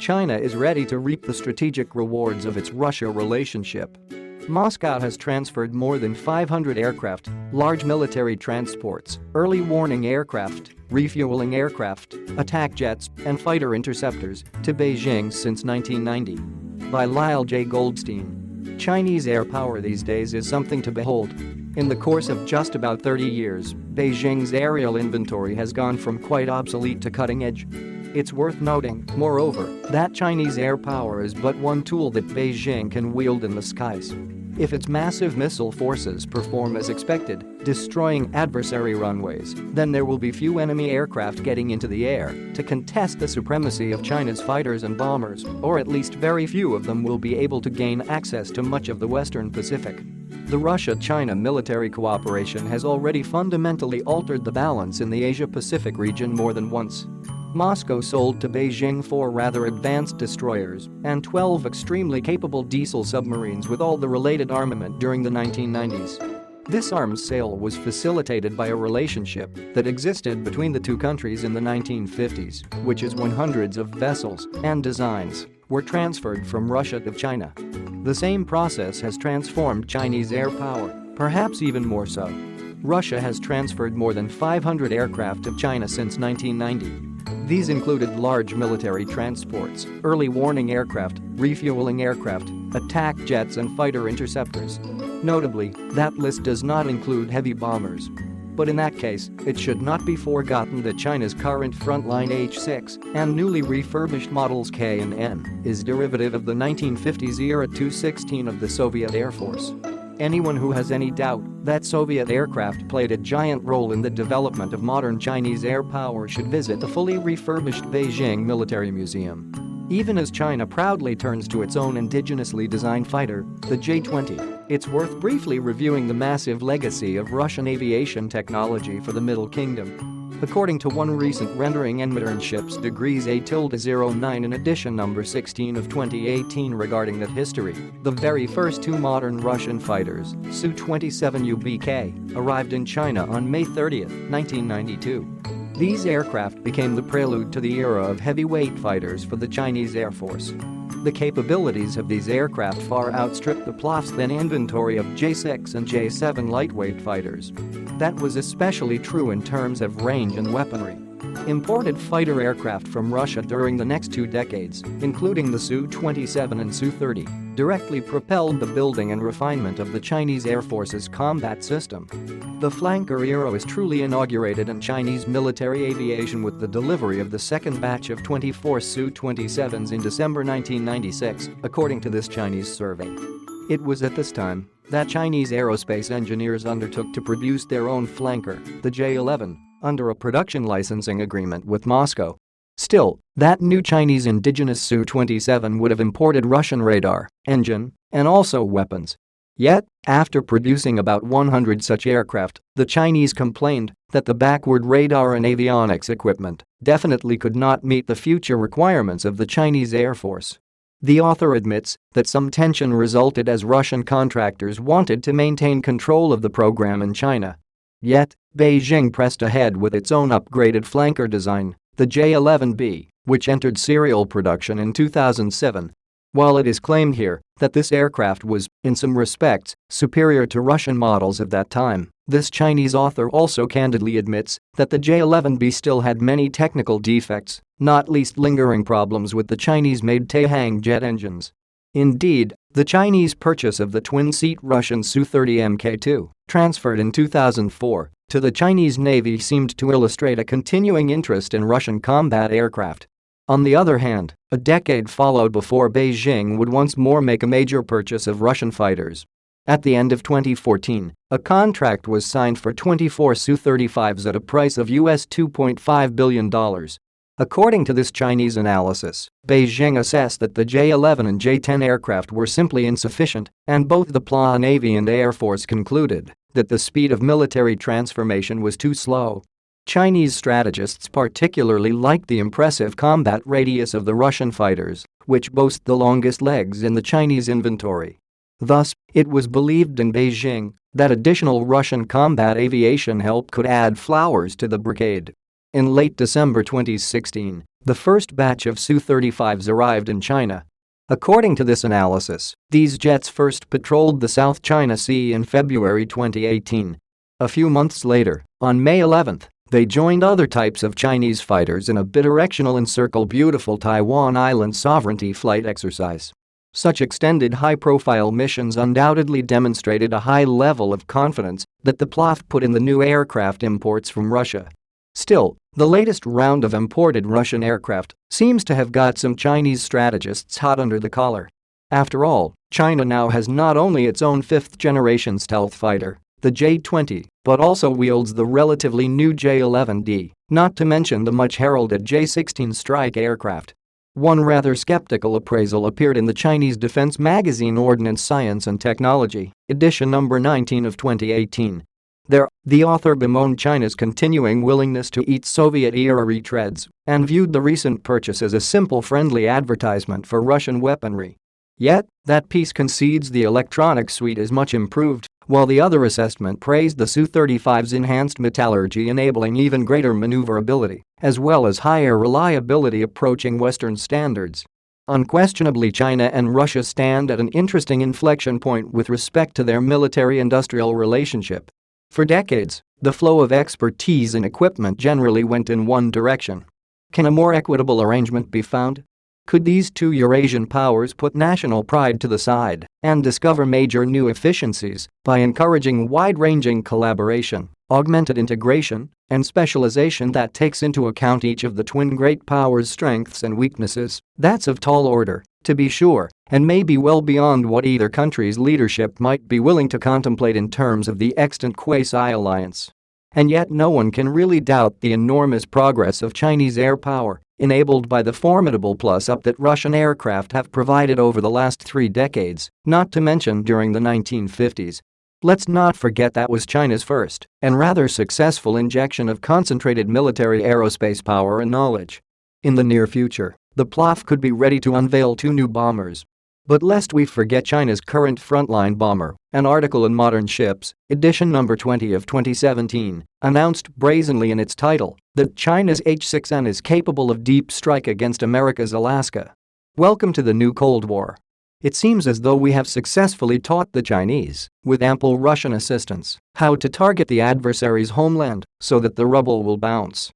China is ready to reap the strategic rewards of its Russia relationship. Moscow has transferred more than 500 aircraft, large military transports, early warning aircraft, refueling aircraft, attack jets, and fighter interceptors to Beijing since 1990. By Lyle J. Goldstein. Chinese air power these days is something to behold. In the course of just about 30 years, Beijing's aerial inventory has gone from quite obsolete to cutting edge. It's worth noting, moreover, that Chinese air power is but one tool that Beijing can wield in the skies. If its massive missile forces perform as expected, destroying adversary runways, then there will be few enemy aircraft getting into the air to contest the supremacy of China's fighters and bombers, or at least very few of them will be able to gain access to much of the Western Pacific. The Russia-China military cooperation has already fundamentally altered the balance in the Asia-Pacific region more than once. Moscow sold to Beijing 4 rather advanced destroyers and 12 extremely capable diesel submarines with all the related armament during the 1990s. This arms sale was facilitated by a relationship that existed between the two countries in the 1950s, which is when hundreds of vessels and designs were transferred from Russia to China. The same process has transformed Chinese air power, perhaps even more so. Russia has transferred more than 500 aircraft to China since 1990. These included large military transports, early warning aircraft, refueling aircraft, attack jets and fighter interceptors. Notably, that list does not include heavy bombers. But in that case, it should not be forgotten that China's current frontline H-6 and newly refurbished models K and N is derivative of the 1950s-era Tu-16 of the Soviet Air Force. Anyone who has any doubt that Soviet aircraft played a giant role in the development of modern Chinese air power should visit the fully refurbished Beijing Military Museum. Even as China proudly turns to its own indigenously designed fighter, the J-20, it's worth briefly reviewing the massive legacy of Russian aviation technology for the Middle Kingdom. According to one recent rendering internships degrees A-09 in edition number 16 of 2018 regarding that history, the very first 2 modern Russian fighters, Su-27UBK, arrived in China on May 30, 1992. These aircraft became the prelude to the era of heavyweight fighters for the Chinese Air Force. The capabilities of these aircraft far outstripped the PLAF's then inventory of J-6 and J-7 lightweight fighters. That was especially true in terms of range and weaponry. Imported fighter aircraft from Russia during the next 2 decades, including the Su-27 and Su-30, directly propelled the building and refinement of the Chinese Air Force's combat system. The flanker era was truly inaugurated in Chinese military aviation with the delivery of the second batch of 24 Su-27s in December 1996, according to this Chinese survey. It was at this time that Chinese aerospace engineers undertook to produce their own flanker, the J-11, under a production licensing agreement with Moscow. Still, that new Chinese indigenous Su-27 would have imported Russian radar, engine, and also weapons. Yet, after producing about 100 such aircraft, the Chinese complained that the backward radar and avionics equipment definitely could not meet the future requirements of the Chinese Air Force. The author admits that some tension resulted as Russian contractors wanted to maintain control of the program in China. Yet, Beijing pressed ahead with its own upgraded flanker design, the J-11B, which entered serial production in 2007. While it is claimed here that this aircraft was, in some respects, superior to Russian models of that time, this Chinese author also candidly admits that the J-11B still had many technical defects, not least lingering problems with the Chinese-made Taihang jet engines. Indeed, the Chinese purchase of the twin-seat Russian Su-30 Mk2, transferred in 2004, to the Chinese Navy seemed to illustrate a continuing interest in Russian combat aircraft. On the other hand, a decade followed before Beijing would once more make a major purchase of Russian fighters. At the end of 2014, a contract was signed for 24 Su-35s at a price of US $2.5 billion. According to this Chinese analysis, Beijing assessed that the J-11 and J-10 aircraft were simply insufficient, and both the PLA Navy and Air Force concluded that the speed of military transformation was too slow. Chinese strategists particularly liked the impressive combat radius of the Russian fighters, which boast the longest legs in the Chinese inventory. Thus, it was believed in Beijing that additional Russian combat aviation help could add flowers to the brigade. In late December 2016, The first batch of Su-35s arrived in China. According to this analysis, these jets first patrolled the South China Sea in February 2018. A few months later, on May 11, they joined other types of Chinese fighters in a bidirectional encircle beautiful Taiwan Island sovereignty flight exercise. Such extended high-profile missions undoubtedly demonstrated a high level of confidence that the PLAF put in the new aircraft imports from Russia. Still, the latest round of imported Russian aircraft seems to have got some Chinese strategists hot under the collar. After all, China now has not only its own fifth-generation stealth fighter, the J-20, but also wields the relatively new J-11D, not to mention the much-heralded J-16 strike aircraft. One rather skeptical appraisal appeared in the Chinese defense magazine Ordnance Science and Technology, edition number 19 of 2018. There, the author bemoaned China's continuing willingness to eat Soviet-era retreads and viewed the recent purchase as a simple friendly advertisement for Russian weaponry. Yet, that piece concedes the electronic suite is much improved, while the other assessment praised the Su-35's enhanced metallurgy enabling even greater maneuverability, as well as higher reliability approaching Western standards. Unquestionably, China and Russia stand at an interesting inflection point with respect to their military-industrial relationship. For decades, the flow of expertise and equipment generally went in one direction. Can a more equitable arrangement be found? Could these two Eurasian powers put national pride to the side and discover major new efficiencies by encouraging wide-ranging collaboration, augmented integration, and specialization that takes into account each of the twin great powers' strengths and weaknesses? That's of tall order, to be sure, and may be well beyond what either country's leadership might be willing to contemplate in terms of the extant quasi-alliance. And yet no one can really doubt the enormous progress of Chinese air power, enabled by the formidable plus-up that Russian aircraft have provided over the last 3 decades, not to mention during the 1950s. Let's not forget that was China's first and rather successful injection of concentrated military aerospace power and knowledge. In the near future, the PLAF could be ready to unveil 2 new bombers. But lest we forget China's current frontline bomber, an article in Modern Ships, edition number 20 of 2017, announced brazenly in its title that China's H-6N is capable of deep strike against America's Alaska. Welcome to the new Cold War. It seems as though we have successfully taught the Chinese, with ample Russian assistance, how to target the adversary's homeland so that the rubble will bounce.